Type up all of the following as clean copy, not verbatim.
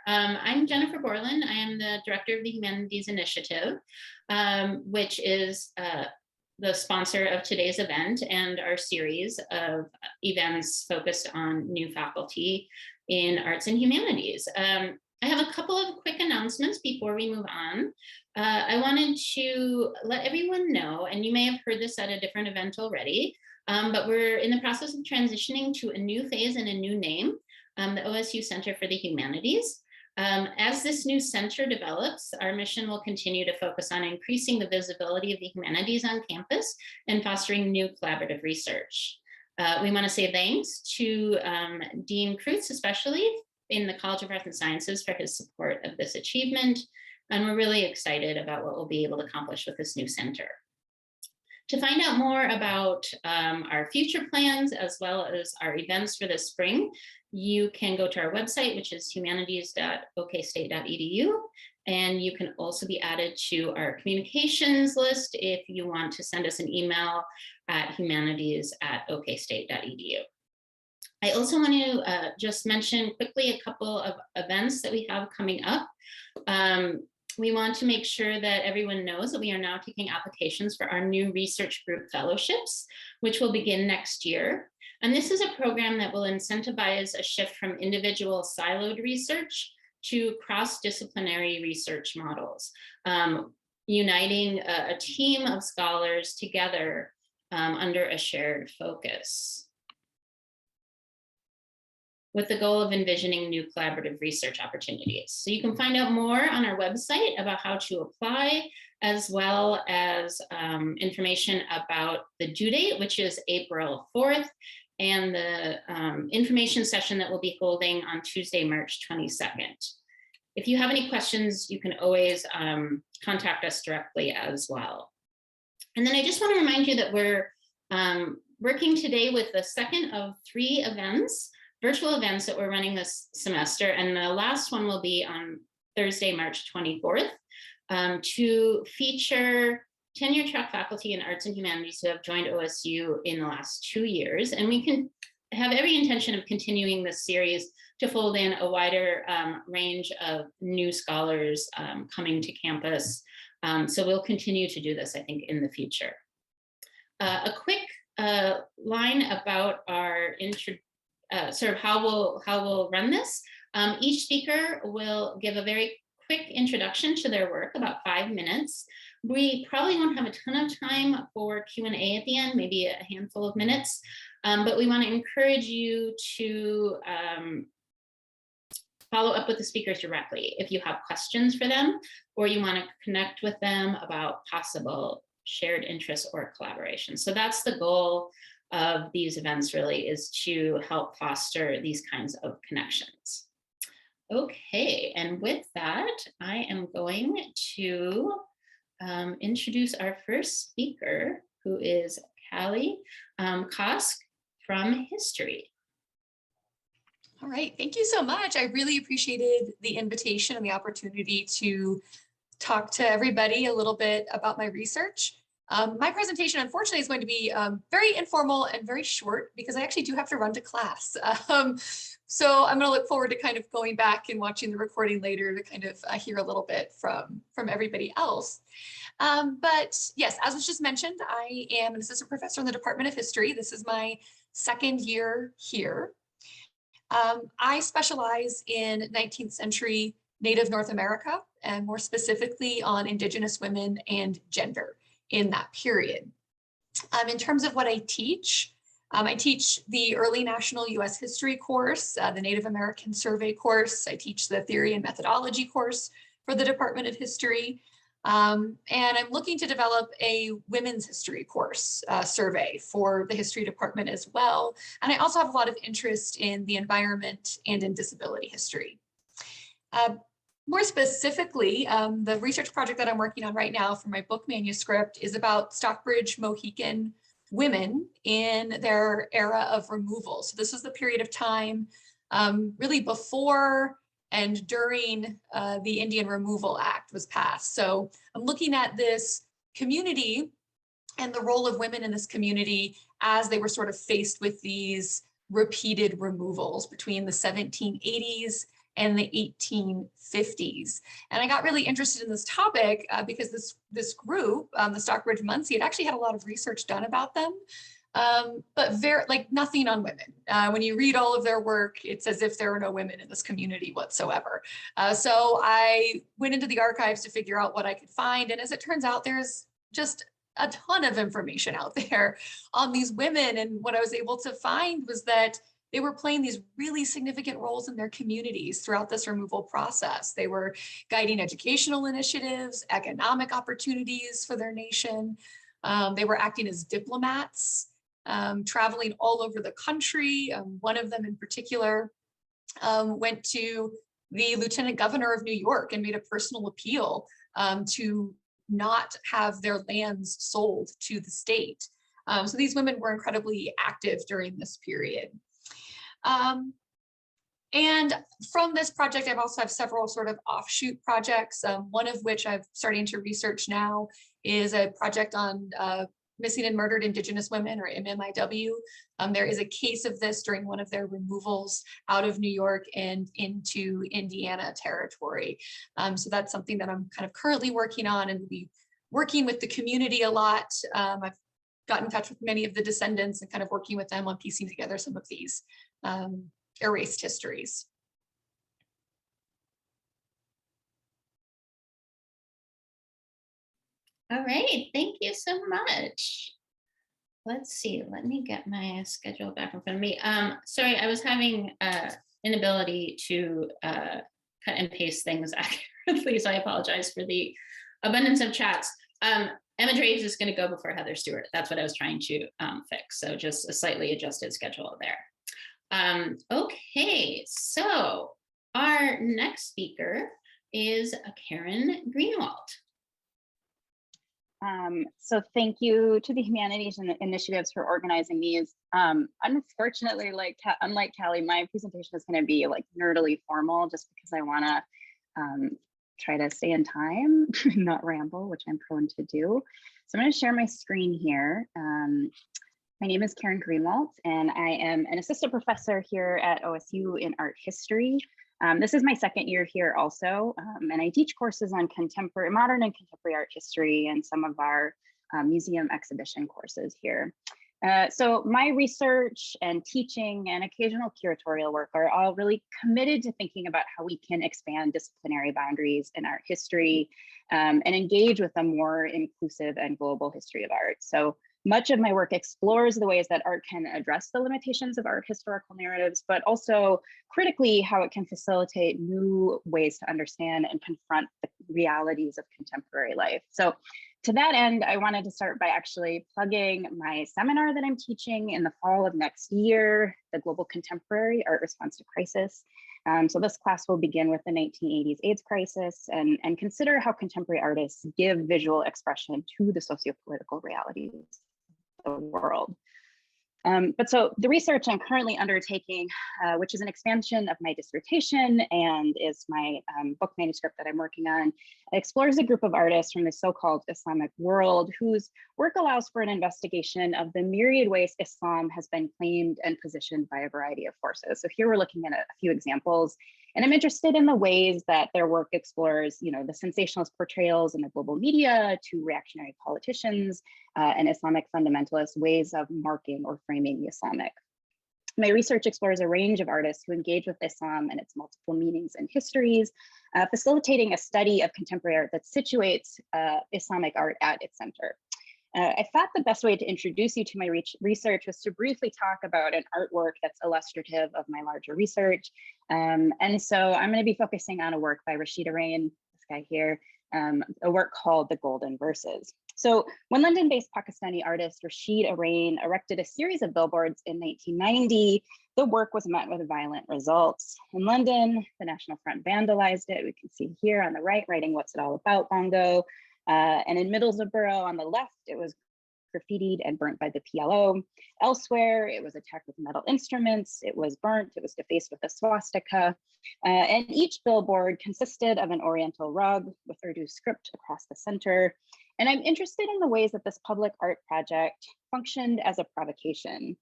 I'm Jennifer Borland. I am the director of the Humanities Initiative, which is the sponsor of today's event and our series of events focused on new faculty in arts and humanities. I have a couple of quick announcements before we move on. I wanted to let everyone know, and you may have heard this at a different event already, but we're in the process of transitioning to a new phase and a new name, the OSU Center for the Humanities. As this new center develops, our mission will continue to focus on increasing the visibility of the humanities on campus and fostering new collaborative research. We want to say thanks to Dean Kreutz, especially in the College of Arts and Sciences, for his support of this achievement. And we're really excited about what we'll be able to accomplish with this new center. To find out more about our future plans, as well as our events for this spring, you can go to our website, which is humanities.okstate.edu. And you can also be added to our communications list if you want to send us an email at humanities@okstate.edu. I also want to just mention quickly a couple of events that we have coming up. We want to make sure that everyone knows that we are now taking applications for our new research group fellowships, which will begin next year. And this is a program that will incentivize a shift from individual siloed research to cross-disciplinary research models, uniting a team of scholars together under a shared focus, with the goal of envisioning new collaborative research opportunities. So you can find out more on our website about how to apply, as well as information about the due date, which is April 4th, and the information session that we'll be holding on Tuesday, March 22nd. If you have any questions, you can always contact us directly as well. And then I just want to remind you that we're working today with the second of 3 events, virtual events that we're running this semester. And the last one will be on Thursday, March 24th, to feature tenure track faculty in arts and humanities who have joined OSU in the last 2 years. And we can have every intention of continuing this series to fold in a wider range of new scholars coming to campus. So we'll continue to do this, I think, in the future. A quick line about our sort of how we'll run this. Each speaker will give a very quick introduction to their work, about 5 minutes. We probably won't have a ton of time for Q&A at the end, maybe a handful of minutes, but we want to encourage you to follow up with the speakers directly if you have questions for them, or you want to connect with them about possible shared interests or collaboration. So that's the goal of these events, really, is to help foster these kinds of connections. Okay, and with that, I am going to introduce our first speaker, who is Kallie Kosc from History. All right, thank you so much. I really appreciated the invitation and the opportunity to talk to everybody a little bit about my research. My presentation, unfortunately, is going to be very informal and very short because I actually do have to run to class. So I'm going to look forward to kind of going back and watching the recording later to kind of hear a little bit from everybody else. But yes, as was just mentioned, I am an assistant professor in the Department of History. This is my 2nd year here. I specialize in 19th century Native North America, and more specifically on Indigenous women and gender in that period. In terms of what I teach the early national US history course, the Native American survey course. I teach the theory and methodology course for the Department of History. And I'm looking to develop a women's history course survey for the history department as well. And I also have a lot of interest in the environment and in disability history. More specifically, the research project that I'm working on right now for my book manuscript is about Stockbridge Mohican women in their era of removal. So this is the period of time really before and during the Indian Removal Act was passed. So I'm looking at this community and the role of women in this community as they were sort of faced with these repeated removals between the 1780s and the 1850s. And I got really interested in this topic because this group, the Stockbridge Munsee, it actually had a lot of research done about them, but very like nothing on women. When you read all of their work, it's as if there are no women in this community whatsoever. So I went into the archives to figure out what I could find. And as it turns out, there's just a ton of information out there on these women. And what I was able to find was that they were playing these really significant roles in their communities throughout this removal process. They were guiding educational initiatives, economic opportunities for their nation. They were acting as diplomats, traveling all over the country. One of them in particular went to the Lieutenant Governor of New York and made a personal appeal to not have their lands sold to the state. So these women were incredibly active during this period. And from this project, I've also have several sort of offshoot projects, one of which I'm starting to research now is a project on missing and murdered Indigenous women, or MMIW. There is a case of this during one of their removals out of New York and into Indiana territory. So that's something that I'm kind of currently working on and be working with the community a lot. I've got in touch with many of the descendants and kind of working with them on piecing together some of these erased histories. All right, thank you so much. Let's see, let me get my schedule back in front of me. Sorry, I was having inability to cut and paste things accurately, so I apologize for the abundance of chats. Emma Draves is going to go before Heather Stewart. That's what I was trying to fix. So just a slightly adjusted schedule there. Okay, so our next speaker is Karen Greenwalt. So thank you to the Humanities and Initiatives for organizing these. Unfortunately, unlike Kallie, my presentation is going to be like nerdily formal just because I want to try to stay in time, not ramble, which I'm prone to do. So I'm going to share my screen here. My name is Karen Greenwalt, and I am an assistant professor here at OSU in art history. This is my second year here also, and I teach courses on modern and contemporary art history and some of our museum exhibition courses here. So my research and teaching and occasional curatorial work are all really committed to thinking about how we can expand disciplinary boundaries in art history and engage with a more inclusive and global history of art. So much of my work explores the ways that art can address the limitations of art historical narratives, but also critically how it can facilitate new ways to understand and confront the realities of contemporary life. So to that end, I wanted to start by actually plugging my seminar that I'm teaching in the fall of next year, the Global Contemporary Art Response to Crisis. So this class will begin with the 1980s AIDS crisis and consider how contemporary artists give visual expression to the sociopolitical realities of the world. But so the research I'm currently undertaking, which is an expansion of my dissertation and is my book manuscript that I'm working on, explores a group of artists from the so-called Islamic world whose work allows for an investigation of the myriad ways Islam has been claimed and positioned by a variety of forces. So here we're looking at a few examples, and I'm interested in the ways that their work explores, the sensationalist portrayals in the global media to reactionary politicians and Islamic fundamentalist ways of marking or framing the Islamic. My research explores a range of artists who engage with Islam and its multiple meanings and histories, facilitating a study of contemporary art that situates Islamic art at its center. I thought the best way to introduce you to my research was to briefly talk about an artwork that's illustrative of my larger research. And so I'm going to be focusing on a work by Rashid Arain, this guy here, a work called The Golden Verses. So when London-based Pakistani artist Rashid Arain erected a series of billboards in 1990, the work was met with violent results. In London, the National Front vandalized it. We can see here on the right, writing "What's it all about, Bongo?" And in Middlesbrough on the left, it was graffitied and burnt by the PLO. Elsewhere, it was attacked with metal instruments, it was burnt, it was defaced with a swastika. And each billboard consisted of an Oriental rug with Urdu script across the center. And I'm interested in the ways that this public art project functioned as a provocation.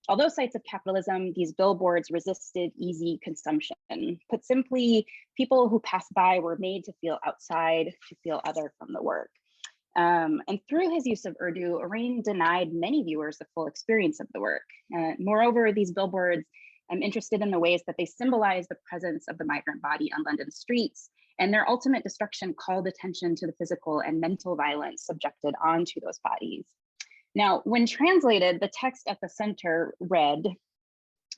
Although sites of capitalism, these billboards resisted easy consumption. Put simply, people who passed by were made to feel outside, to feel other from the work. And through his use of Urdu, Arain denied many viewers the full experience of the work. Moreover, these billboards, I'm interested in the ways that they symbolize the presence of the migrant body on London streets, and their ultimate destruction called attention to the physical and mental violence subjected onto those bodies. Now, when translated, the text at the center read,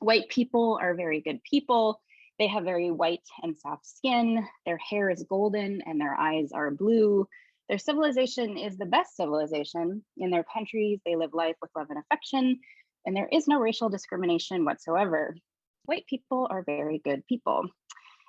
"White people are very good people. They have very white and soft skin. Their hair is golden and their eyes are blue. Their civilization is the best civilization. In their countries, they live life with love and affection, and there is no racial discrimination whatsoever. White people are very good people."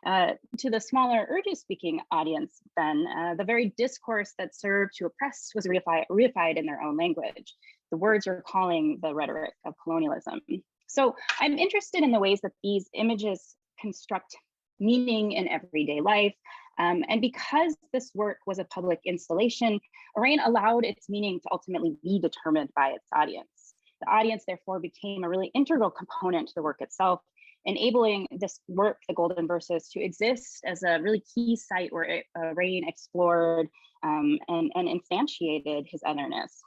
To the smaller Urdu-speaking audience, then, the very discourse that served to oppress was reified in their own language. The words were calling the rhetoric of colonialism. So I'm interested in the ways that these images construct meaning in everyday life. And because this work was a public installation, Arain allowed its meaning to ultimately be determined by its audience. The audience, therefore, became a really integral component to the work itself, enabling this work, the Golden Verses, to exist as a really key site where Arain explored and instantiated his otherness.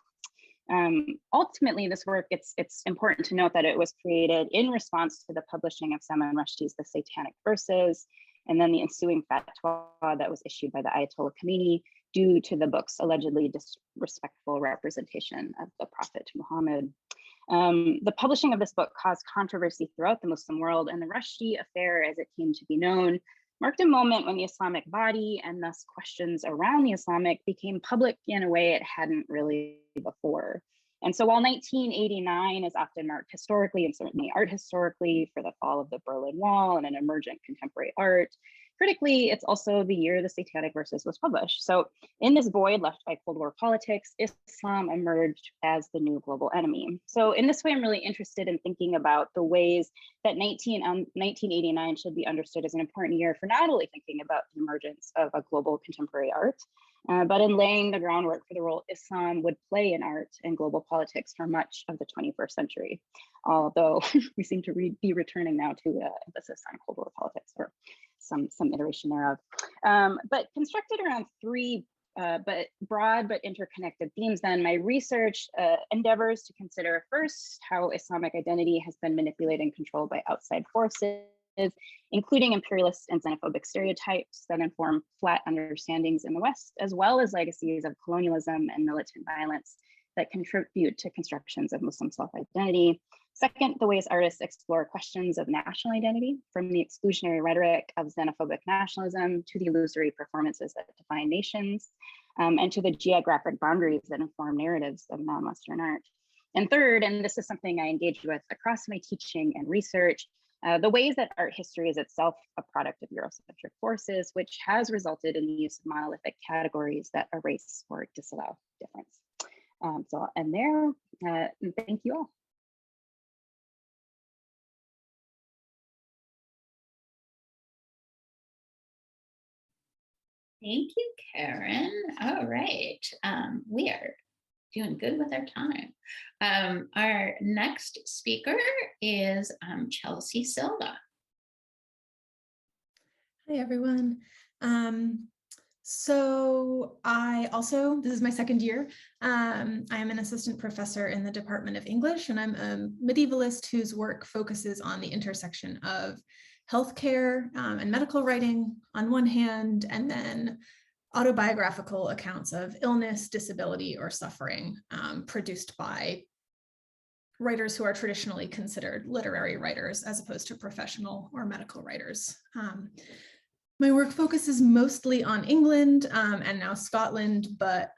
Ultimately, this work, it's important to note that it was created in response to the publishing of Salman Rushdie's The Satanic Verses, and then the ensuing fatwa that was issued by the Ayatollah Khomeini due to the book's allegedly disrespectful representation of the Prophet Muhammad. The publishing of this book caused controversy throughout the Muslim world, and the Rushdie affair, as it came to be known, marked a moment when the Islamic body, and thus questions around the Islamic, became public in a way it hadn't really before. And so while 1989 is often marked historically, and certainly art historically, for the fall of the Berlin Wall and an emergent contemporary art, critically, it's also the year the Satanic Verses was published. So in this void left by Cold War politics, Islam emerged as the new global enemy. So in this way, I'm really interested in thinking about the ways that 1989 should be understood as an important year for not only thinking about the emergence of a global contemporary art, but in laying the groundwork for the role Islam would play in art and global politics for much of the 21st century. Although we seem to be returning now to emphasis on Cold War politics, or some iteration thereof. But constructed around three but broad but interconnected themes, then my research endeavors to consider first how Islamic identity has been manipulated and controlled by outside forces, including imperialist and xenophobic stereotypes that inform flat understandings in the West, as well as legacies of colonialism and militant violence that contribute to constructions of Muslim self-identity. Second, the ways artists explore questions of national identity, from the exclusionary rhetoric of xenophobic nationalism to the illusory performances that define nations, and to the geographic boundaries that inform narratives of non-Western art. And third, and this is something I engage with across my teaching and research, the ways that art history is itself a product of Eurocentric forces, which has resulted in the use of monolithic categories that erase or disallow difference. So I'll end there. And thank you all. Thank you, Karen. All right, we are doing good with our time. Our next speaker is Chelsea Silva. Hi, everyone. So this is my second year. I am an assistant professor in the Department of English, and I'm a medievalist whose work focuses on the intersection of healthcare and medical writing on one hand, and then autobiographical accounts of illness, disability, or suffering produced by writers who are traditionally considered literary writers as opposed to professional or medical writers. My work focuses mostly on England and now Scotland, but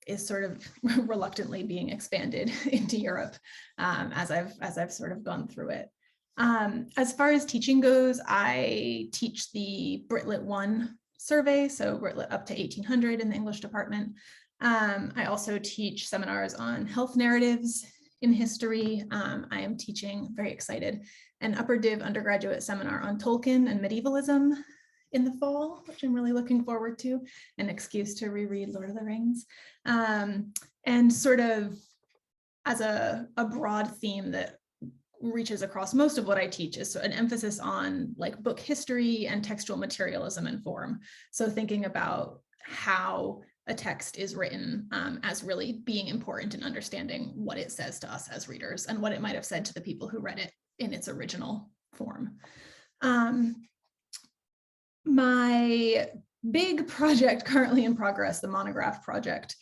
is sort of reluctantly being expanded into Europe as I've sort of gone through it. As far as teaching goes, I teach the Brit.Lit 1 survey, so Brit.Lit up to 1800 in the English department. I also teach seminars on health narratives in history. I am teaching, very excited, an upper div undergraduate seminar on Tolkien and medievalism in the fall, which I'm really looking forward to, an excuse to reread Lord of the Rings. And sort of as a broad theme that reaches across most of what I teach is an emphasis on like book history and textual materialism and form. So thinking about how a text is written as really being important in understanding what it says to us as readers and what it might have said to the people who read it in its original form. My big project currently in progress, the monograph project,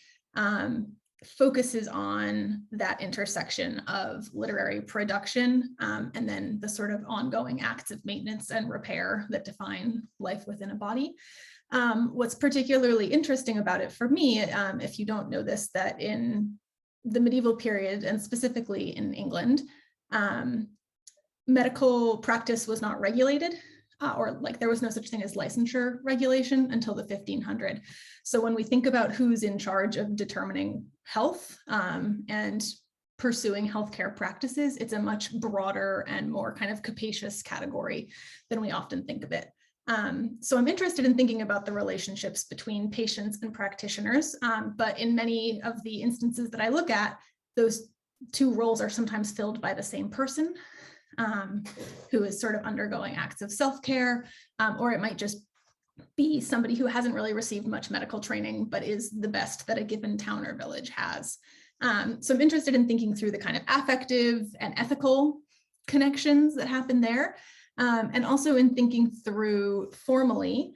focuses on that intersection of literary production and then the sort of ongoing acts of maintenance and repair that define life within a body. What's particularly interesting about it for me, if you don't know this, that in the medieval period and specifically in England, medical practice was not regulated. Or like there was no such thing as licensure regulation until the 1500s. So when we think about who's in charge of determining health and pursuing healthcare practices, it's a much broader and more kind of capacious category than we often think of it. So I'm interested in thinking about the relationships between patients and practitioners, but in many of the instances that I look at, those two roles are sometimes filled by the same person. Who is sort of undergoing acts of self-care, or it might just be somebody who hasn't really received much medical training, but is the best that a given town or village has. So I'm interested in thinking through the kind of affective and ethical connections that happen there, and also in thinking through formally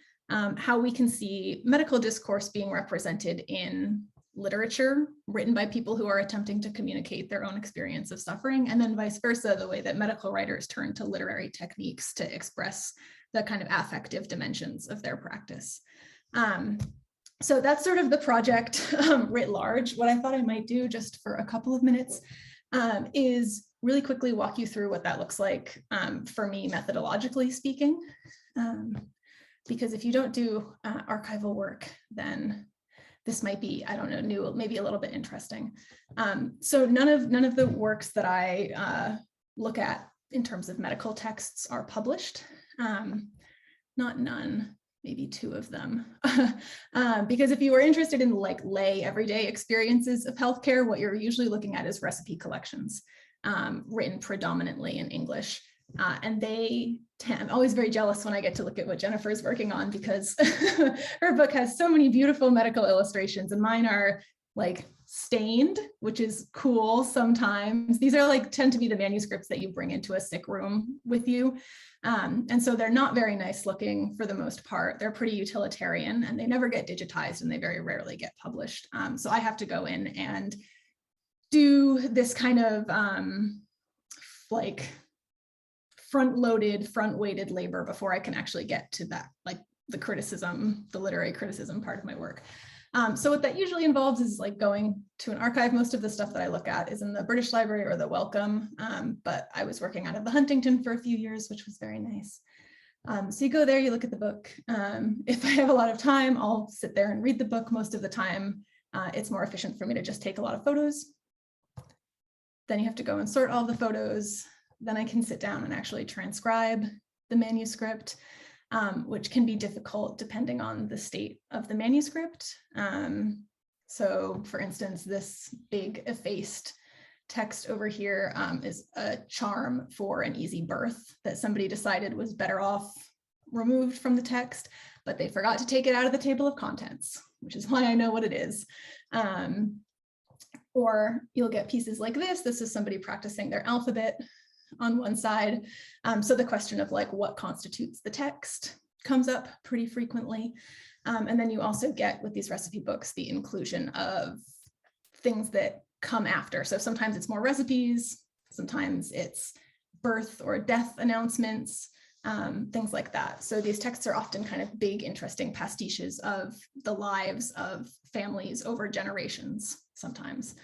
how we can see medical discourse being represented in literature written by people who are attempting to communicate their own experience of suffering, and then vice versa, the way that medical writers turn to literary techniques to express the kind of affective dimensions of their practice. So that's sort of the project writ large. What I thought I might do just for a couple of minutes is really quickly walk you through what that looks like for me methodologically speaking. Because if you don't do archival work, then this might be, I don't know, new, maybe a little bit interesting. So none of the works that I look at in terms of medical texts are published. Not none, maybe two of them. Because if you are interested in like lay everyday experiences of healthcare, what you're usually looking at is recipe collections written predominantly in English. And I'm always very jealous when I get to look at what Jennifer's working on, because her book has so many beautiful medical illustrations and mine are like stained, which is cool sometimes. These are like tend to be the manuscripts that you bring into a sick room with you. And so they're not very nice looking for the most part. They're pretty utilitarian and they never get digitized and they very rarely get published. So I have to go in and do this kind of like front-loaded, front-weighted labor before I can actually get to that, like the criticism, the literary criticism part of my work. So what that usually involves is like going to an archive. Most of the stuff that I look at is in the British Library or the Wellcome, but I was working out of the Huntington for a few years, which was very nice. So you go there, you look at the book. If I have a lot of time, I'll sit there and read the book. Most of the time, it's more efficient for me to just take a lot of photos. Then you have to go and sort all the photos. Then I can sit down and actually transcribe the manuscript, which can be difficult depending on the state of the manuscript. So for instance, this big effaced text over here is a charm for an easy birth that somebody decided was better off removed from the text, but they forgot to take it out of the table of contents, which is why I know what it is. Or you'll get pieces like this. This is somebody practicing their alphabet on one side. So the question of like what constitutes the text comes up pretty frequently. And then you also get with these recipe books, the inclusion of things that come after. So sometimes it's more recipes, sometimes it's birth or death announcements, things like that. So these texts are often kind of big, interesting pastiches of the lives of families over generations sometimes.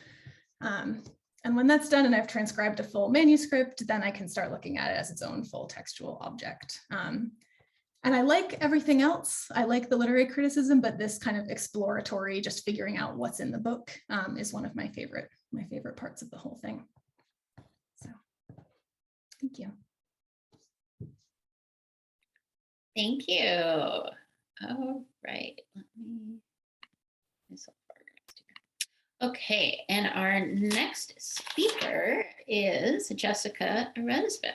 And when that's done and I've transcribed a full manuscript, then I can start looking at it as its own full textual object. And I like everything else. I like the literary criticism, but this kind of exploratory, just figuring out what's in the book is one of my favorite parts of the whole thing. So, thank you. Thank you. All right, let me. Okay, and our next speaker is Jessica Resvick.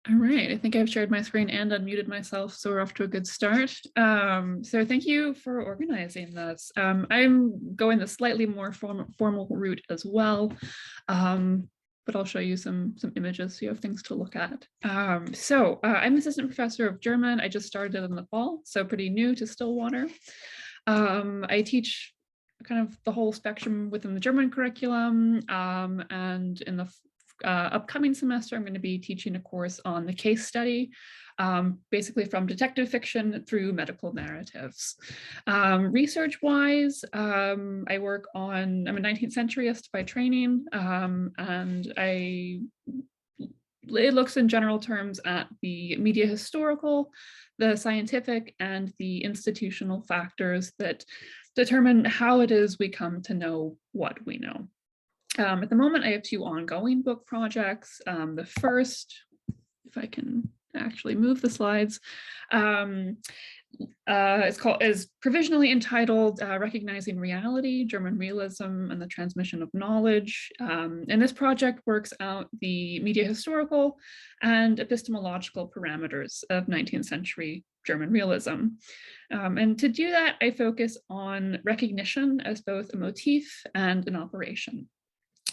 All right, I think I've shared my screen and unmuted myself, so we're off to a good start. So thank you for organizing this. I'm going the slightly more formal route as well, but I'll show you some images so you have things to look at. I'm assistant professor of German. I just started in the fall, so pretty new to Stillwater. I teach kind of the whole spectrum within the German curriculum, and in the upcoming semester, I'm going to be teaching a course on the case study, basically from detective fiction through medical narratives. Research-wise, I'm a 19th centuryist by training, and it looks in general terms at the media historical, the scientific, and the institutional factors that determine how it is we come to know what we know. At the moment, I have 2 ongoing book projects. The first, if I can actually move the slides, is provisionally entitled Recognizing Reality, German Realism and the Transmission of Knowledge. And this project works out the media historical and epistemological parameters of 19th century German realism. And to do that, I focus on recognition as both a motif and an operation.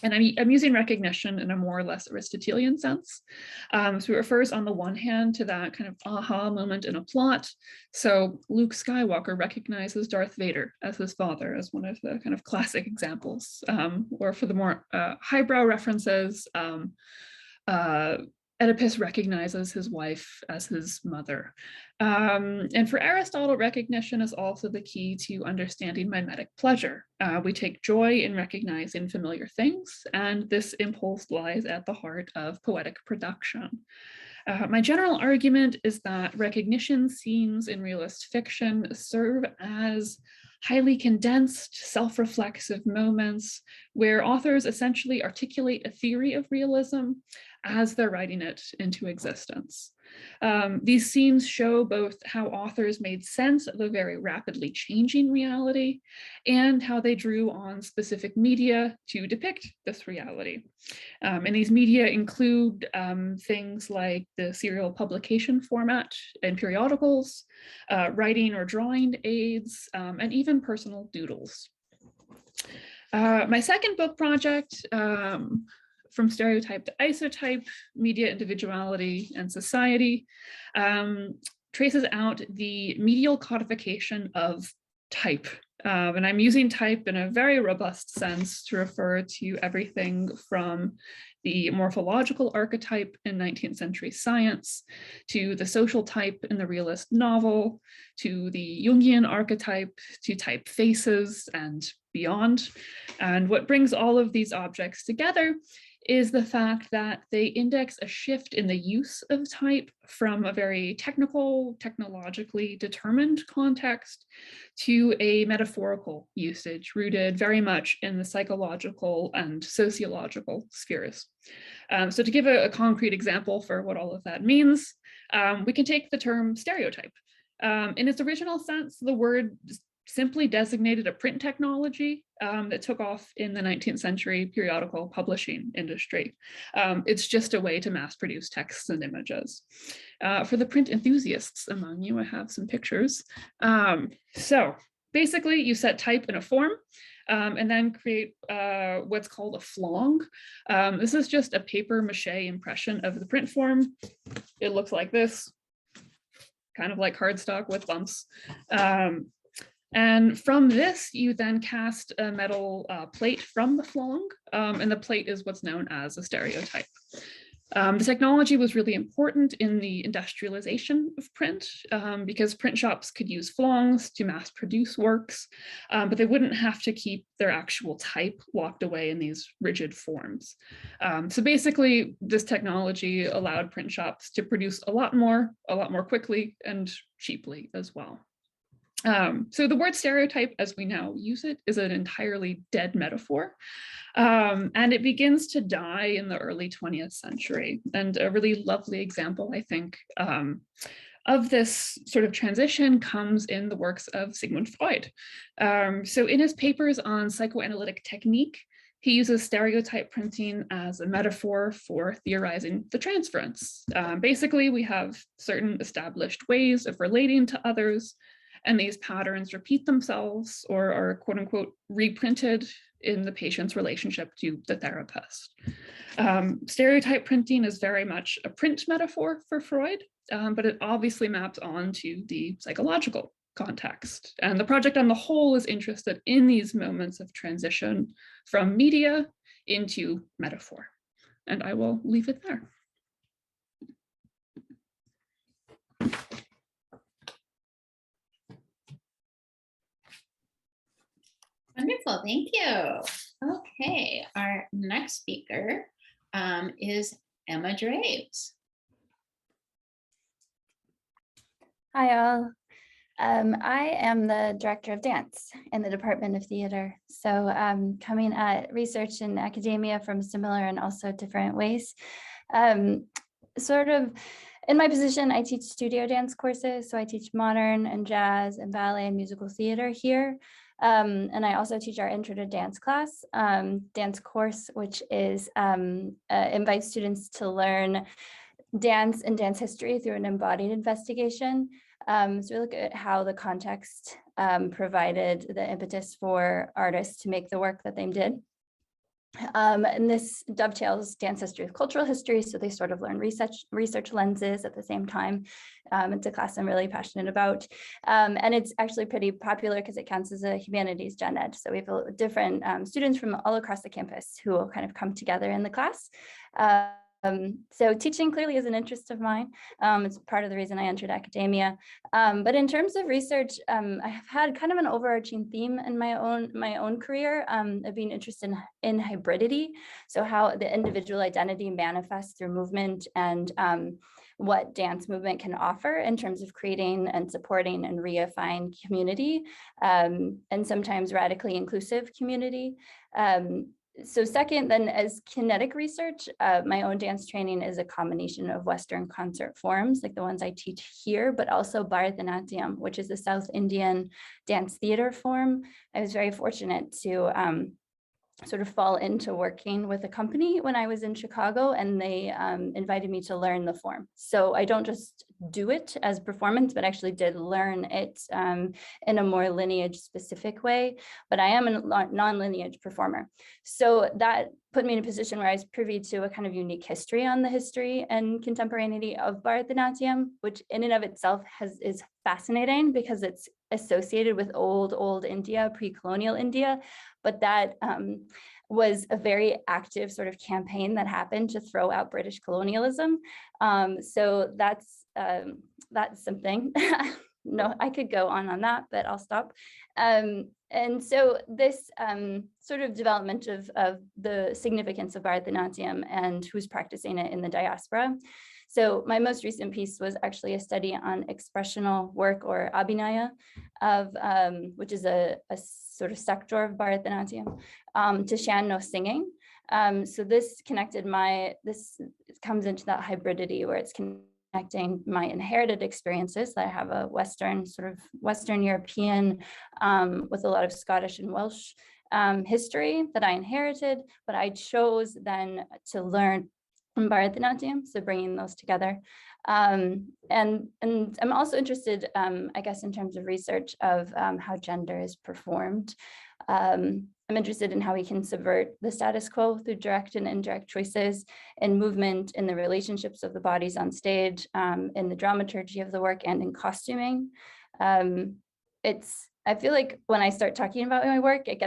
And I'm using recognition in a more or less Aristotelian sense. So it refers on the one hand to that kind of aha moment in a plot. So Luke Skywalker recognizes Darth Vader as his father, as one of the kind of classic examples. Or for the more highbrow references, Oedipus recognizes his wife as his mother. And for Aristotle, recognition is also the key to understanding mimetic pleasure. We take joy in recognizing familiar things, and this impulse lies at the heart of poetic production. My general argument is that recognition scenes in realist fiction serve as highly condensed, self-reflexive moments where authors essentially articulate a theory of realism as they're writing it into existence. These scenes show both how authors made sense of a very rapidly changing reality and how they drew on specific media to depict this reality. And these media include things like the serial publication format and periodicals, writing or drawing aids, and even personal doodles. My second book project, From Stereotype to Isotype, Media, Individuality, and Society, traces out the medial codification of type. And I'm using type in a very robust sense to refer to everything from the morphological archetype in 19th century science, to the social type in the realist novel, to the Jungian archetype, to typefaces and beyond. And what brings all of these objects together is the fact that they index a shift in the use of type from a very technical, technologically determined context to a metaphorical usage rooted very much in the psychological and sociological spheres. So to give a concrete example for what all of that means, we can take the term stereotype. In its original sense, the word simply designated a print technology that took off in the 19th century periodical publishing industry. It's just a way to mass produce texts and images. For the print enthusiasts among you, I have some pictures. So basically you set type in a form and then create what's called a flong. This is just a paper mache impression of the print form. It looks like this, kind of like cardstock with bumps. And from this, you then cast a metal plate from the flong, and the plate is what's known as a stereotype. The technology was really important in the industrialization of print because print shops could use flongs to mass produce works, but they wouldn't have to keep their actual type locked away in these rigid forms. So basically, this technology allowed print shops to produce a lot more quickly and cheaply as well. So the word stereotype, as we now use it, is an entirely dead metaphor. And it begins to die in the early 20th century. And a really lovely example, I think, of this sort of transition comes in the works of Sigmund Freud. So in his papers on psychoanalytic technique, he uses stereotype printing as a metaphor for theorizing the transference. Basically, we have certain established ways of relating to others, and these patterns repeat themselves or are quote unquote reprinted in the patient's relationship to the therapist. Stereotype printing is very much a print metaphor for Freud, but it obviously maps onto the psychological context. And the project on the whole is interested in these moments of transition from media into metaphor. And I will leave it there. Wonderful, thank you. Okay, our next speaker is Emma Draves. Hi all. I am the director of dance in the Department of Theater. So coming at research in academia from similar and also different ways. Sort of in my position, I teach studio dance courses. So I teach modern and jazz and ballet and musical theater here. And I also teach our intro to dance class, dance course, which is invites students to learn dance and dance history through an embodied investigation. So we look at how the context provided the impetus for artists to make the work that they did. And this dovetails dance history with cultural history, so they sort of learn research lenses at the same time. It's a class I'm really passionate about. And it's actually pretty popular because it counts as a humanities gen ed. So we have different students from all across the campus who will kind of come together in the class. So teaching clearly is an interest of mine. It's part of the reason I entered academia. But in terms of research, I have had kind of an overarching theme in my own career of being interested in hybridity. So how the individual identity manifests through movement and what dance movement can offer in terms of creating and supporting and reifying community, and sometimes radically inclusive community. So second, then as kinetic research, my own dance training is a combination of Western concert forms, like the ones I teach here, but also Bharatanatyam, which is a South Indian dance theater form. I was very fortunate to sort of fall into working with a company when I was in Chicago, and they invited me to learn the form. So I don't just do it as performance, but actually did learn it in a more lineage specific way, but I am a non-lineage performer. So that put me in a position where I was privy to a kind of unique history on the history and contemporaneity of Bharatanatyam, which in and of itself is fascinating because it's associated with old India, pre-colonial India, but that was a very active sort of campaign that happened to throw out British colonialism. So that's something. No, I could go on that, but I'll stop. And so this sort of development of the significance of Bharatanatyam and who's practicing it in the diaspora. So my most recent piece was actually a study on expressional work, or abhinaya, which is a sort of sector of Bharatanatyam, to Shanno singing. So this comes into that hybridity where it's connecting my inherited experiences. I have a Western European with a lot of Scottish and Welsh history that I inherited, but I chose then to learn from Bharatanatyam, so bringing those together. And I'm also interested, I guess, in terms of research of how gender is performed. I'm interested in how we can subvert the status quo through direct and indirect choices in movement, in the relationships of the bodies on stage, in the dramaturgy of the work, and in costuming. I feel like when I start talking about my work, it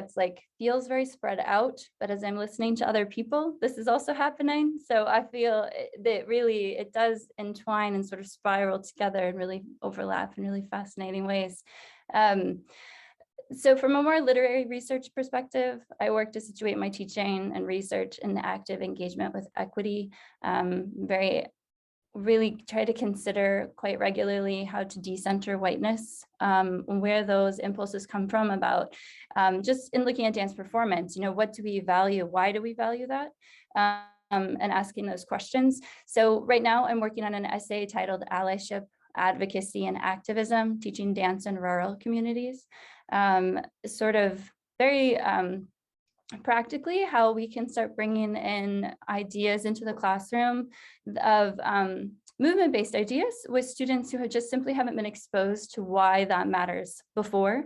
feels very spread out, but as I'm listening to other people, this is also happening. So I feel that really it does entwine and sort of spiral together and really overlap in really fascinating ways. So from a more literary research perspective, I work to situate my teaching and research in the active engagement with equity, really try to consider quite regularly how to decenter whiteness, where those impulses come from about just in looking at dance performance, what do we value? Why do we value that? And asking those questions. So right now I'm working on an essay titled Allyship advocacy and activism, teaching dance in rural communities, sort of very practically how we can start bringing in ideas into the classroom of movement-based ideas with students who just simply haven't been exposed to why that matters before.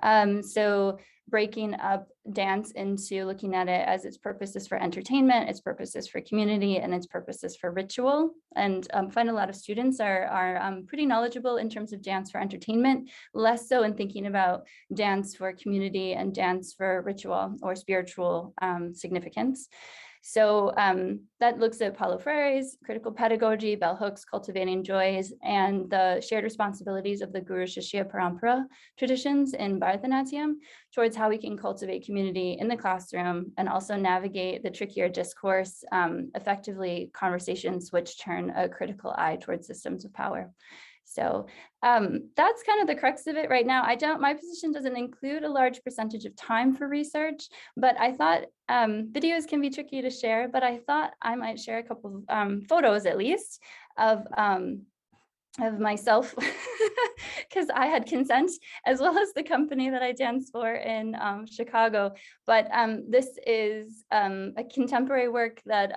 So breaking up dance into looking at it as its purposes for entertainment, its purposes for community, and its purposes for ritual. And find a lot of students are pretty knowledgeable in terms of dance for entertainment, less so in thinking about dance for community and dance for ritual or spiritual significance. So that looks at Paulo Freire's critical pedagogy, bell hooks, cultivating joys, and the shared responsibilities of the Guru Shishya Parampara traditions in Bharatanatyam towards how we can cultivate community in the classroom and also navigate the trickier discourse, effectively conversations which turn a critical eye towards systems of power. So that's kind of the crux of it right now. My position doesn't include a large percentage of time for research, but I thought videos can be tricky to share, but I thought I might share a couple of photos at least of myself because I had consent, as well as the company that I dance for in Chicago. But this is a contemporary work that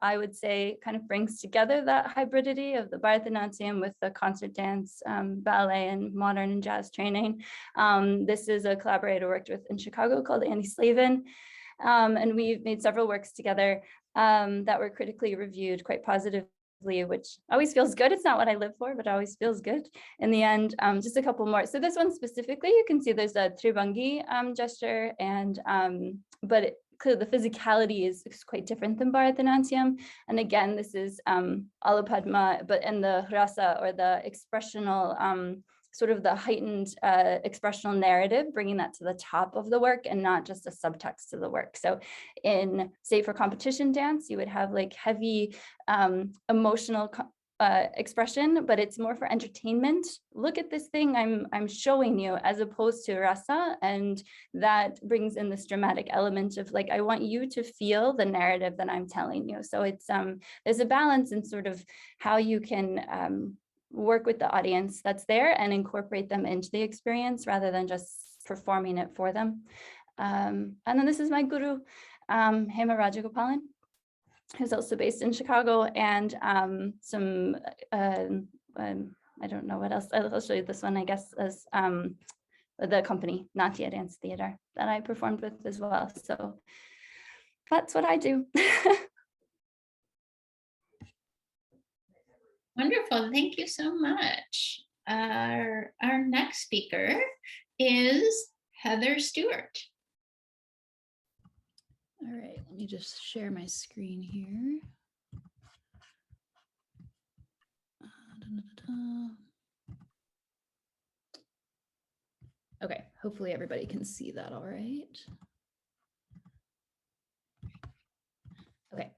I would say kind of brings together that hybridity of the Bharatanatyam with the concert dance, ballet, and modern and jazz training. This is a collaborator I worked with in Chicago called Andy Slavin. And we've made several works together that were critically reviewed quite positively, which always feels good. It's not what I live for, but it always feels good in the end. Just a couple more. So this one specifically, you can see there's a Tribangi gesture, and but the physicality is quite different than Bharatanatyam. And again, this is Alapadma, but in the rasa, or the expressional sort of the heightened expressional narrative, bringing that to the top of the work and not just a subtext to the work. So in, say, for competition dance, you would have like heavy emotional expression, but it's more for entertainment. Look at this thing I'm showing you, as opposed to rasa, and that brings in this dramatic element of like, I want you to feel the narrative that I'm telling you. So it's there's a balance in sort of how you can work with the audience that's there and incorporate them into the experience rather than just performing it for them. And then this is my guru, Hema Rajagopalan, who's also based in Chicago, and some, I don't know what else, I'll show you this one, I guess, as the company, Natya Dance Theater, that I performed with as well. So that's what I do. Wonderful, thank you so much. Our next speaker is Heather Stewart. All right, let me just share my screen here. Okay, hopefully everybody can see that all right. Okay,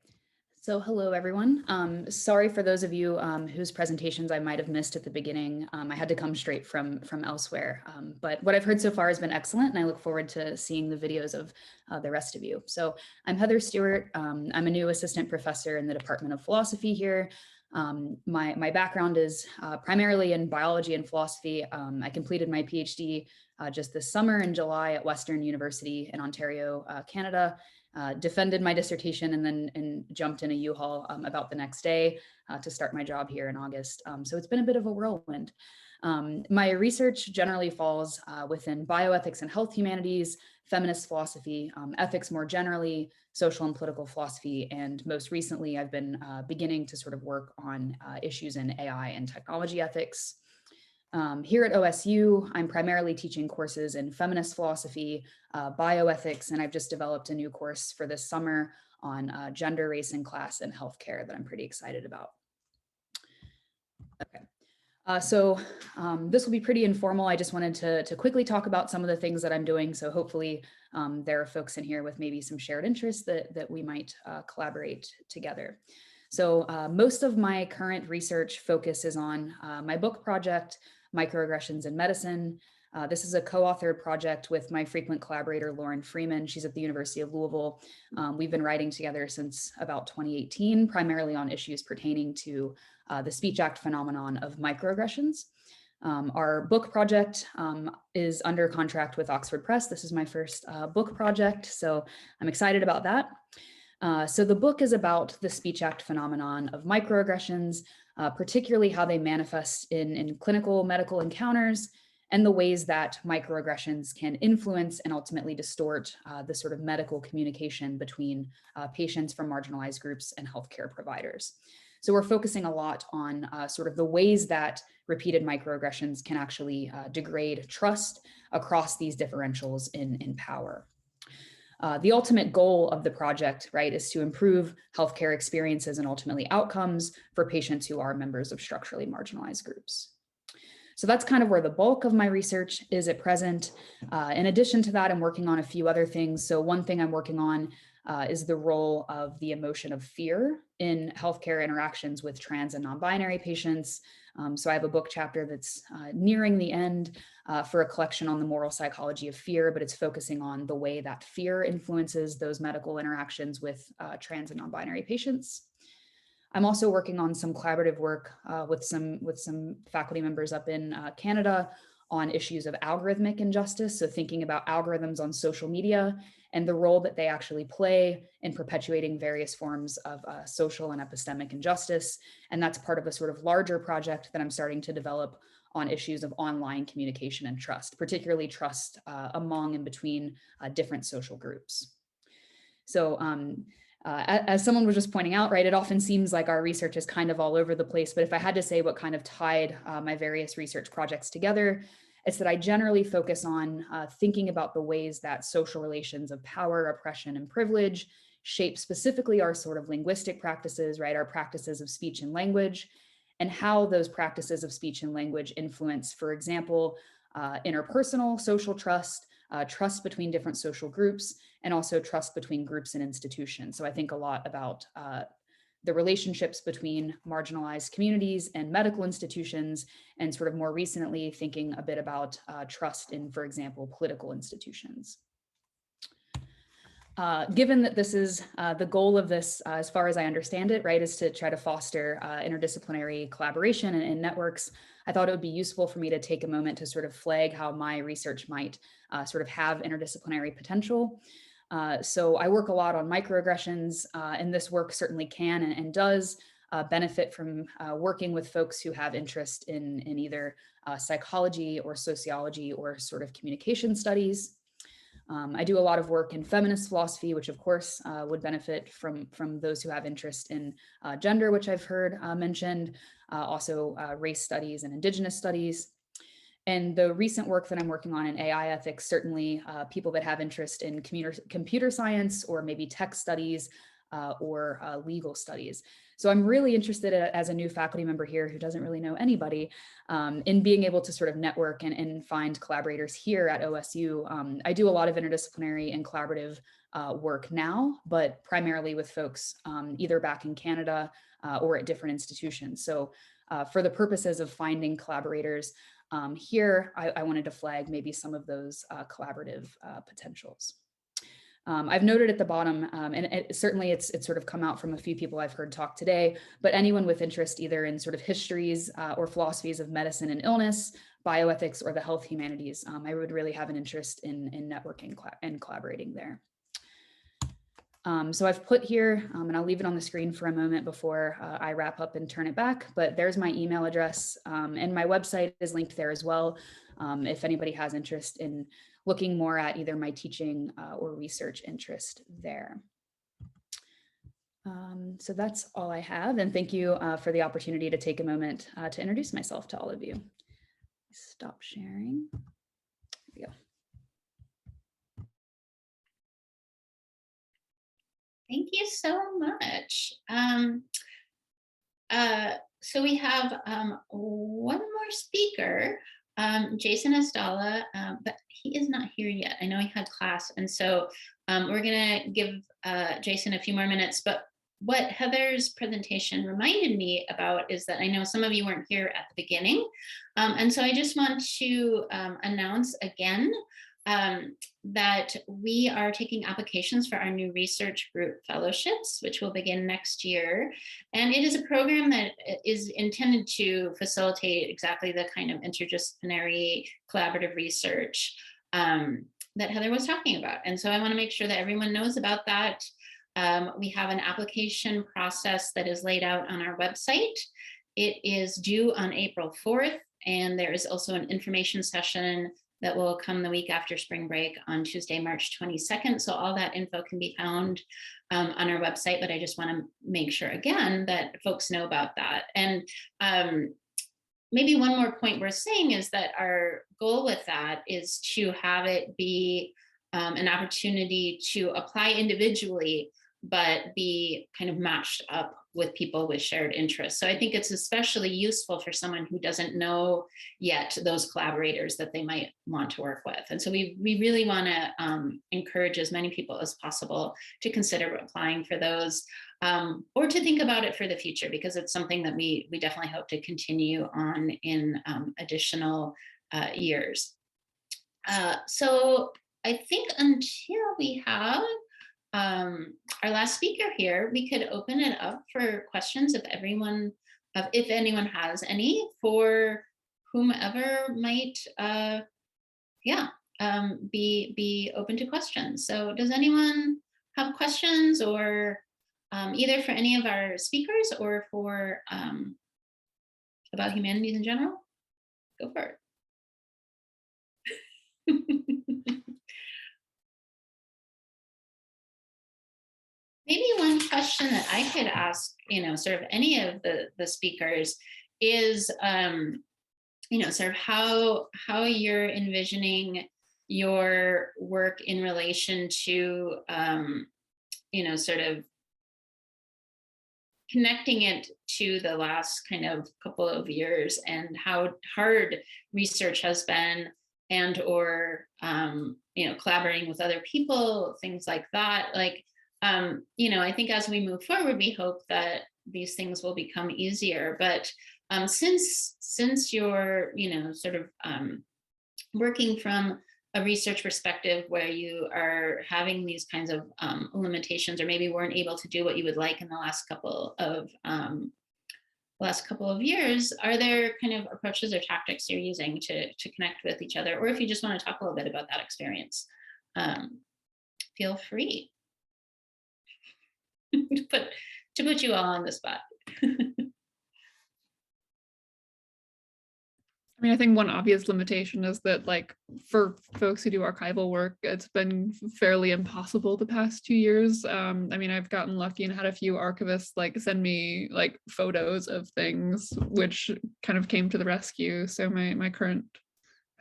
so hello everyone. Sorry for those of you whose presentations I might have missed at the beginning. I had to come straight from elsewhere, but what I've heard so far has been excellent, and I look forward to seeing the videos of the rest of you. So I'm Heather Stewart. I'm a new assistant professor in the Department of Philosophy here. My background is primarily in biology and philosophy. I completed my PhD just this summer in July at Western University in Ontario, Canada. Defended my dissertation and then jumped in a U-Haul about the next day to start my job here in August. So it's been a bit of a whirlwind. My research generally falls within bioethics and health humanities, feminist philosophy, ethics more generally, social and political philosophy, and most recently I've been beginning to sort of work on issues in AI and technology ethics. Here at OSU, I'm primarily teaching courses in feminist philosophy, bioethics, and I've just developed a new course for this summer on gender, race, and class in healthcare that I'm pretty excited about. Okay. So this will be pretty informal. I just wanted to quickly talk about some of the things that I'm doing. So hopefully there are folks in here with maybe some shared interests that we might collaborate together. So most of my current research focuses on my book project, Microaggressions in Medicine. This is a co-authored project with my frequent collaborator, Lauren Freeman. She's at the University of Louisville. We've been writing together since about 2018, primarily on issues pertaining to the Speech Act phenomenon of microaggressions. Our book project is under contract with Oxford Press. This is my first book project, so I'm excited about that. So the book is about the Speech Act phenomenon of microaggressions, particularly how they manifest in clinical medical encounters, and the ways that microaggressions can influence and ultimately distort the sort of medical communication between patients from marginalized groups and healthcare providers. So we're focusing a lot on sort of the ways that repeated microaggressions can actually degrade trust across these differentials in power. The ultimate goal of the project, right, is to improve healthcare experiences and ultimately outcomes for patients who are members of structurally marginalized groups. So that's kind of where the bulk of my research is at present. In addition to that, I'm working on a few other things. So one thing I'm working on is the role of the emotion of fear in healthcare interactions with trans and non-binary patients. So I have a book chapter that's nearing the end for a collection on the moral psychology of fear, but it's focusing on the way that fear influences those medical interactions with trans and non-binary patients. I'm also working on some collaborative work with some faculty members up in Canada on issues of algorithmic injustice. So thinking about algorithms on social media and the role that they actually play in perpetuating various forms of social and epistemic injustice. And that's part of a sort of larger project that I'm starting to develop on issues of online communication and trust, particularly trust among and between different social groups. So as someone was just pointing out, right, it often seems like our research is kind of all over the place, but if I had to say what kind of tied my various research projects together, it's that I generally focus on thinking about the ways that social relations of power, oppression, and privilege shape specifically our sort of linguistic practices, right, our practices of speech and language, and how those practices of speech and language influence, for example, interpersonal social trust, trust between different social groups, and also trust between groups and institutions. So I think a lot about the relationships between marginalized communities and medical institutions, and sort of more recently thinking a bit about trust in, for example, political institutions. Given that this is the goal of this, as far as I understand it, right, is to try to foster interdisciplinary collaboration and networks, I thought it would be useful for me to take a moment to sort of flag how my research might sort of have interdisciplinary potential. So I work a lot on microaggressions, and this work certainly can and does benefit from working with folks who have interest in either psychology or sociology or sort of communication studies. I do a lot of work in feminist philosophy, which of course would benefit from those who have interest in gender, which I've heard mentioned, also race studies and indigenous studies. And the recent work that I'm working on in AI ethics, certainly people that have interest in computer science or maybe tech studies or legal studies. So I'm really interested as a new faculty member here who doesn't really know anybody in being able to sort of network and find collaborators here at OSU. I do a lot of interdisciplinary and collaborative work now, but primarily with folks either back in Canada or at different institutions. So for the purposes of finding collaborators here, I wanted to flag maybe some of those collaborative potentials. I've noted at the bottom, and certainly it's sort of come out from a few people I've heard talk today, but anyone with interest either in sort of histories or philosophies of medicine and illness, bioethics, or the health humanities, I would really have an interest in networking and collaborating there. So I've put here, and I'll leave it on the screen for a moment before I wrap up and turn it back, but there's my email address, and my website is linked there as well, if anybody has interest in looking more at either my teaching or research interest there. So that's all I have, and thank you for the opportunity to take a moment to introduce myself to all of you. Stop sharing. There we go. Thank you so much. So we have one more speaker, Jason Estala, but he is not here yet. I know he had class, and so we're gonna give Jason a few more minutes, but what Heather's presentation reminded me about is that I know some of you weren't here at the beginning. And so I just want to announce again that we are taking applications for our new research group fellowships, which will begin next year. And it is a program that is intended to facilitate exactly the kind of interdisciplinary collaborative research that Heather was talking about. And so I want to make sure that everyone knows about that. We have an application process that is laid out on our website. It is due on April 4th, and there is also an information session that will come the week after spring break on Tuesday, March 22nd. So all that info can be found on our website, but I just want to make sure again that folks know about that. And maybe one more point worth saying is that our goal with that is to have it be an opportunity to apply individually, but be kind of matched up with people with shared interests. So I think it's especially useful for someone who doesn't know yet those collaborators that they might want to work with. And so we really want to encourage as many people as possible to consider applying for those, or to think about it for the future, because it's something that we definitely hope to continue on in additional years. So I think until we have our last speaker here, we could open it up for questions if anyone has any, for whomever might be open to questions. So does anyone have questions, or either for any of our speakers or for about humanities in general? Go for it. Maybe one question that I could ask, sort of any of the speakers is, sort of how you're envisioning your work in relation to, sort of connecting it to the last kind of couple of years and how hard research has been, and or, collaborating with other people, things like that. Like, I think as we move forward, we hope that these things will become easier. But since you're, sort of working from a research perspective where you are having these kinds of limitations, or maybe weren't able to do what you would like in the last couple of years, are there kind of approaches or tactics you're using to connect with each other? Or if you just want to talk a little bit about that experience, feel free. to put you all on the spot. I mean, I think one obvious limitation is that, like, for folks who do archival work, it's been fairly impossible the past 2 years. I mean, I've gotten lucky and had a few archivists like send me like photos of things, which kind of came to the rescue. So my current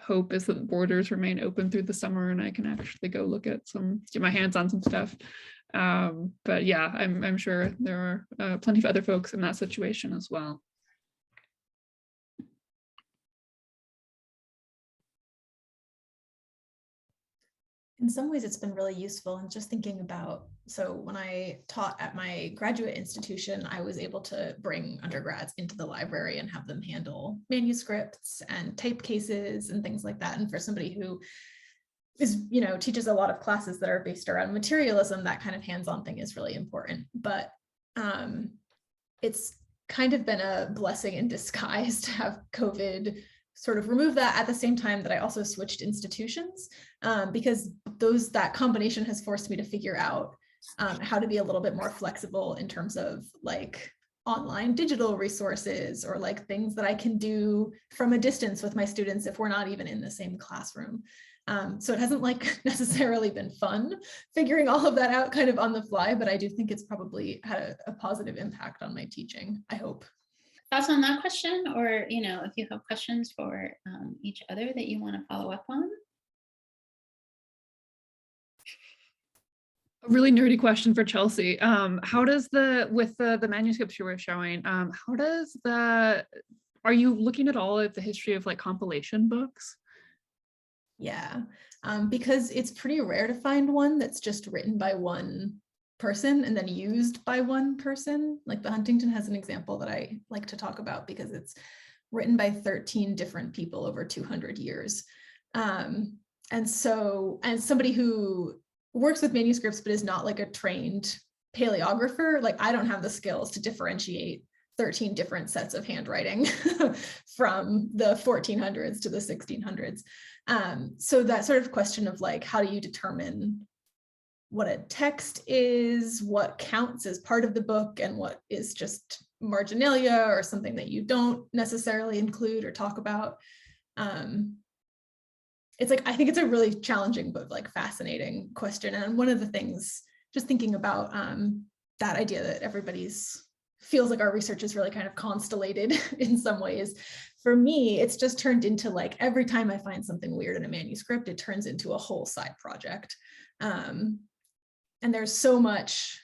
hope is that borders remain open through the summer and I can actually go get my hands on some stuff. But yeah, I'm sure there are plenty of other folks in that situation as well. In some ways, it's been really useful. And just thinking about, so when I taught at my graduate institution, I was able to bring undergrads into the library and have them handle manuscripts and type cases and things like that. And for somebody who is, teaches a lot of classes that are based around materialism, that kind of hands-on thing is really important. But it's kind of been a blessing in disguise to have COVID sort of remove that at the same time that I also switched institutions, because that combination has forced me to figure out how to be a little bit more flexible in terms of like online digital resources, or like things that I can do from a distance with my students if we're not even in the same classroom. So it hasn't like necessarily been fun figuring all of that out kind of on the fly, but I do think it's probably had a positive impact on my teaching, I hope. Thoughts on that question, or if you have questions for each other that you want to follow up on? A really nerdy question for Chelsea. How does with the manuscripts you were showing, are you looking at all at the history of like compilation books? Yeah, because it's pretty rare to find one that's just written by one person and then used by one person. Like the Huntington has an example that I like to talk about because it's written by 13 different people over 200 years. And somebody who works with manuscripts but is not like a trained paleographer, like I don't have the skills to differentiate 13 different sets of handwriting from the 1400s to the 1600s. So that sort of question of like, how do you determine what a text is, what counts as part of the book, and what is just marginalia or something that you don't necessarily include or talk about. It's like, I think it's a really challenging but like fascinating question. And one of the things, just thinking about that idea that everybody's feels like our research is really kind of constellated in some ways. For me, it's just turned into like, every time I find something weird in a manuscript, it turns into a whole side project. And there's so much,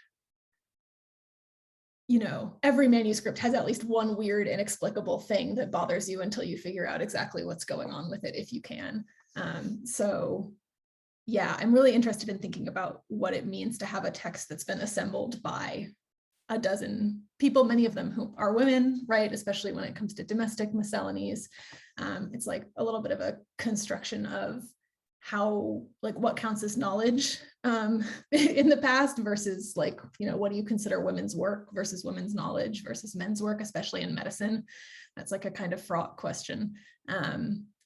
you know, every manuscript has at least one weird, inexplicable thing that bothers you until you figure out exactly what's going on with it, if you can. So yeah, I'm really interested in thinking about what it means to have a text that's been assembled by a dozen people, many of them who are women, right? Especially when it comes to domestic miscellanies. It's like a little bit of a construction of how, like what counts as knowledge in the past versus like, you know, what do you consider women's work versus women's knowledge versus men's work, especially in medicine? That's like a kind of fraught question.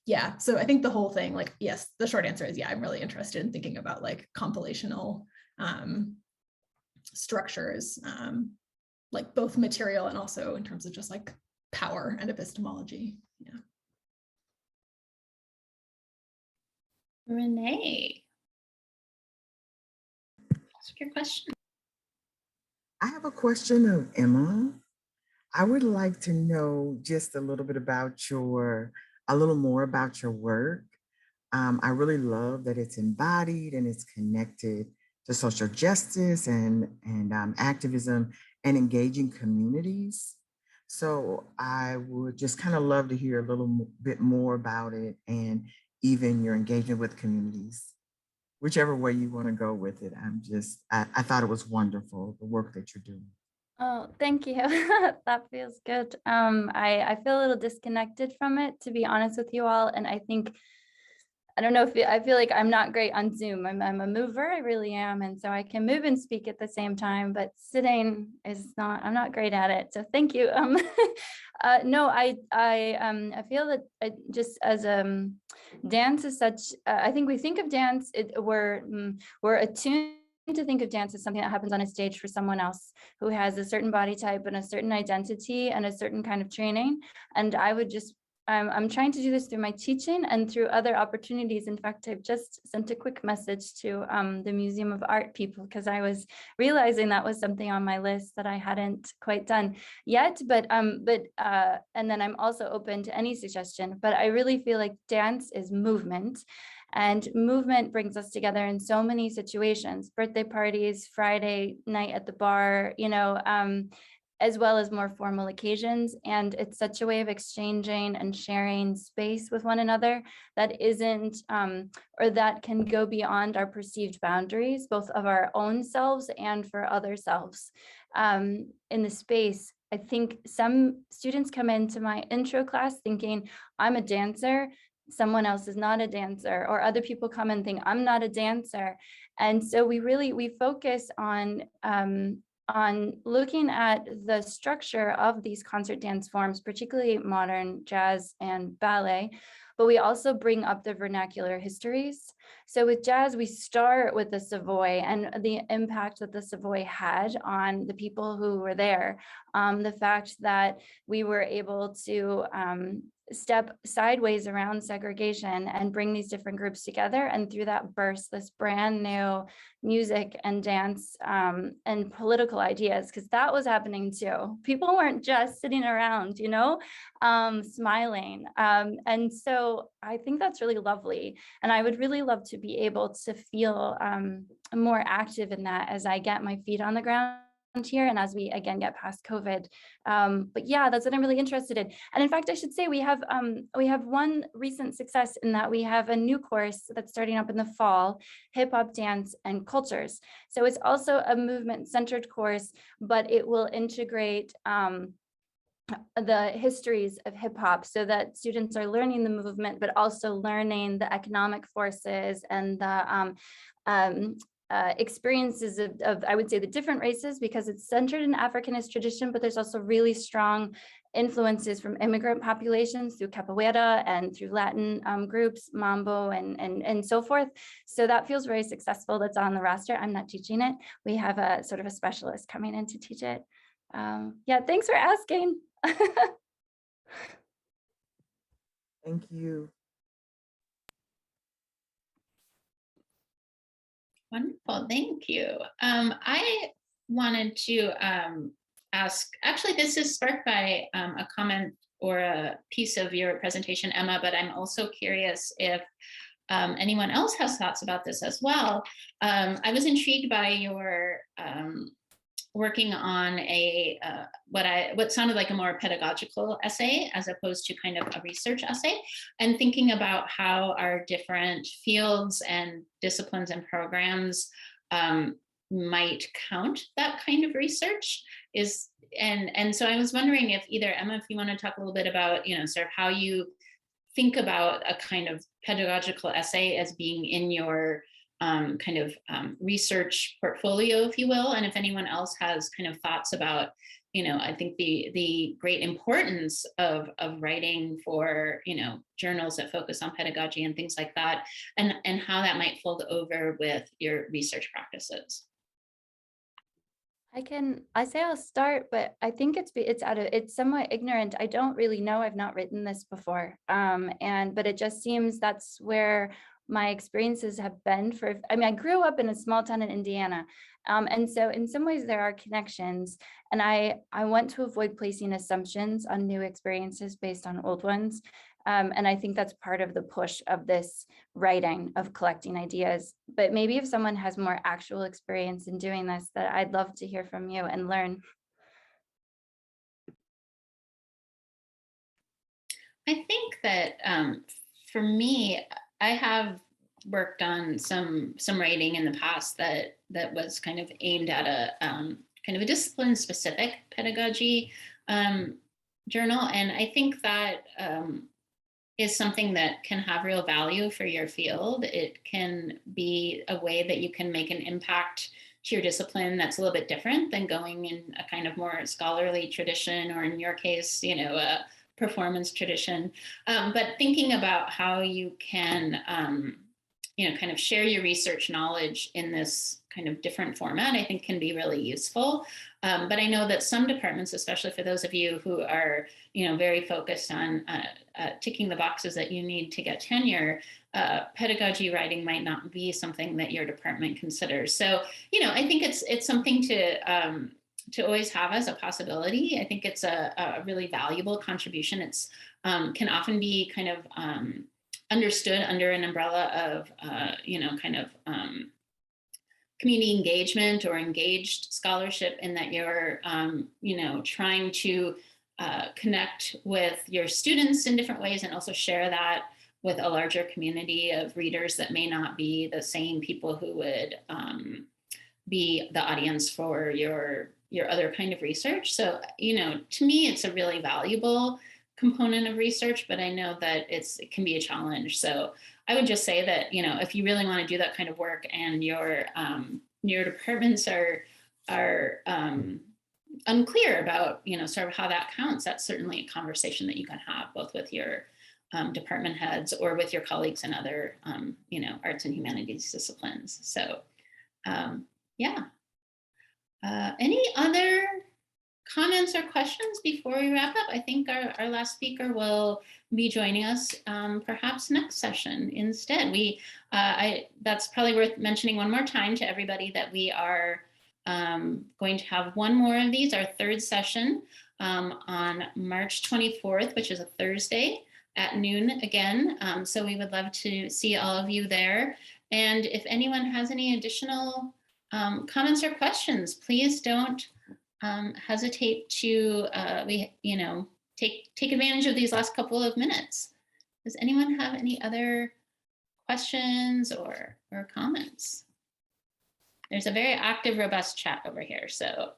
Yeah, so I think the whole thing, like, yes, the short answer is, yeah, I'm really interested in thinking about like compilational structures, like both material and also in terms of just like power and epistemology. Yeah. Renee, ask your question. I have a question of Emma. I would like to know just a little bit about a little more about your work. I really love that it's embodied and it's connected to social justice and activism and engaging communities. So I would just kind of love to hear a little bit more about it and even your engagement with communities. Whichever way you want to go with it. I thought it was wonderful, the work that you're doing. Oh, thank you. That feels good. I feel a little disconnected from it, to be honest with you all. And I think, I don't know if I feel like I'm not great on Zoom. I'm a mover, I really am. And so I can move and speak at the same time, but sitting is not, I'm not great at it. So thank you. No, I feel that just as dance is such, I think we think of dance, we're attuned to think of dance as something that happens on a stage for someone else who has a certain body type and a certain identity and a certain kind of training. And I would just, I'm trying to do this through my teaching and through other opportunities. In fact, I've just sent a quick message to the Museum of Art people because I was realizing that was something on my list that I hadn't quite done yet. But and then I'm also open to any suggestion. But I really feel like dance is movement. And movement brings us together in so many situations, birthday parties, Friday night at the bar, you know, as well as more formal occasions. And it's such a way of exchanging and sharing space with one another that isn't, or that can go beyond our perceived boundaries, both of our own selves and for other selves. In the space, I think some students come into my intro class thinking, I'm a dancer, someone else is not a dancer, or other people come and think I'm not a dancer. And so we focus on looking at the structure of these concert dance forms, particularly modern jazz and ballet, but we also bring up the vernacular histories. So with jazz, we start with the Savoy and the impact that the Savoy had on the people who were there. The fact that we were able to step sideways around segregation and bring these different groups together, and through that burst this brand new music and dance and political ideas, because that was happening too. People weren't just sitting around, you know, smiling. And so I think that's really lovely. And I would really love to be able to feel more active in that as I get my feet on the ground here and as we again get past COVID. But yeah, that's what I'm really interested in. And in fact, I should say we have one recent success in that we have a new course that's starting up in the fall, hip hop, dance, and cultures. So it's also a movement-centered course, but it will integrate the histories of hip hop so that students are learning the movement, but also learning the economic forces and the experiences of, I would say, the different races, because it's centered in Africanist tradition, but there's also really strong influences from immigrant populations through capoeira and through Latin groups, mambo, and so forth. So that feels very successful. That's on the roster. I'm not teaching it. We have a sort of a specialist coming in to teach it. Yeah, thanks for asking. Thank you. Wonderful, thank you. I wanted to ask, actually this is sparked by a comment or a piece of your presentation, Emma, but I'm also curious if anyone else has thoughts about this as well. I was intrigued by your working on a what sounded like a more pedagogical essay as opposed to kind of a research essay, and thinking about how our different fields and disciplines and programs might count that kind of research. And so I was wondering if either Emma, if you want to talk a little bit about, sort of how you think about a kind of pedagogical essay as being in your research portfolio, if you will, and if anyone else has kind of thoughts about, I think the great importance of writing for, journals that focus on pedagogy and things like that, and how that might fold over with your research practices. I say I'll start, but I think it's somewhat ignorant. I don't really know. I've not written this before. But it just seems that's where my experiences have been I grew up in a small town in Indiana. And so in some ways there are connections, and I want to avoid placing assumptions on new experiences based on old ones. And I think that's part of the push of this writing, of collecting ideas. But maybe if someone has more actual experience in doing this, that I'd love to hear from you and learn. I think that for me, I have worked on some writing in the past that was kind of aimed at a kind of a discipline specific pedagogy journal. And I think that is something that can have real value for your field. It can be a way that you can make an impact to your discipline that's a little bit different than going in a kind of more scholarly tradition, or in your case, a performance tradition. But thinking about how you can, kind of share your research knowledge in this kind of different format, I think can be really useful. But I know that some departments, especially for those of you who are, very focused on ticking the boxes that you need to get tenure, pedagogy writing might not be something that your department considers. So, I think it's something to always have as a possibility. I think it's a really valuable contribution. It's can often be kind of understood under an umbrella of, community engagement or engaged scholarship, in that you're, trying to connect with your students in different ways, and also share that with a larger community of readers that may not be the same people who would be the audience for your other kind of research. So, to me, it's a really valuable component of research, but I know that it can be a challenge. So I would just say that, if you really want to do that kind of work, and your departments are unclear about, sort of how that counts, that's certainly a conversation that you can have both with your department heads or with your colleagues in other, arts and humanities disciplines. So, yeah. Any other comments or questions before we wrap up? I think our last speaker will be joining us perhaps next session instead. That's probably worth mentioning one more time to everybody that we are going to have one more of these, our third session on March 24th, which is a Thursday at noon again. So we would love to see all of you there. And if anyone has any additional comments or questions, please don't hesitate to take advantage of these last couple of minutes. Does anyone have any other questions or comments? There's a very active, robust chat over here. So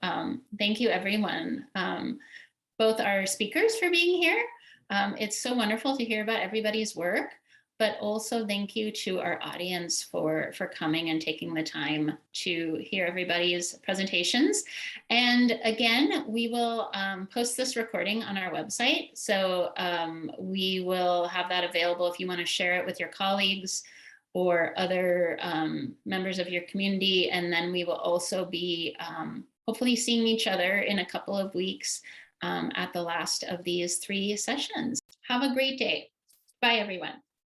thank you, everyone. Both our speakers for being here. It's so wonderful to hear about everybody's work, but also thank you to our audience for coming and taking the time to hear everybody's presentations. And again, we will post this recording on our website. So we will have that available if you want to share it with your colleagues or other members of your community. And then we will also be hopefully seeing each other in a couple of weeks at the last of these 3 sessions. Have a great day. Bye, everyone.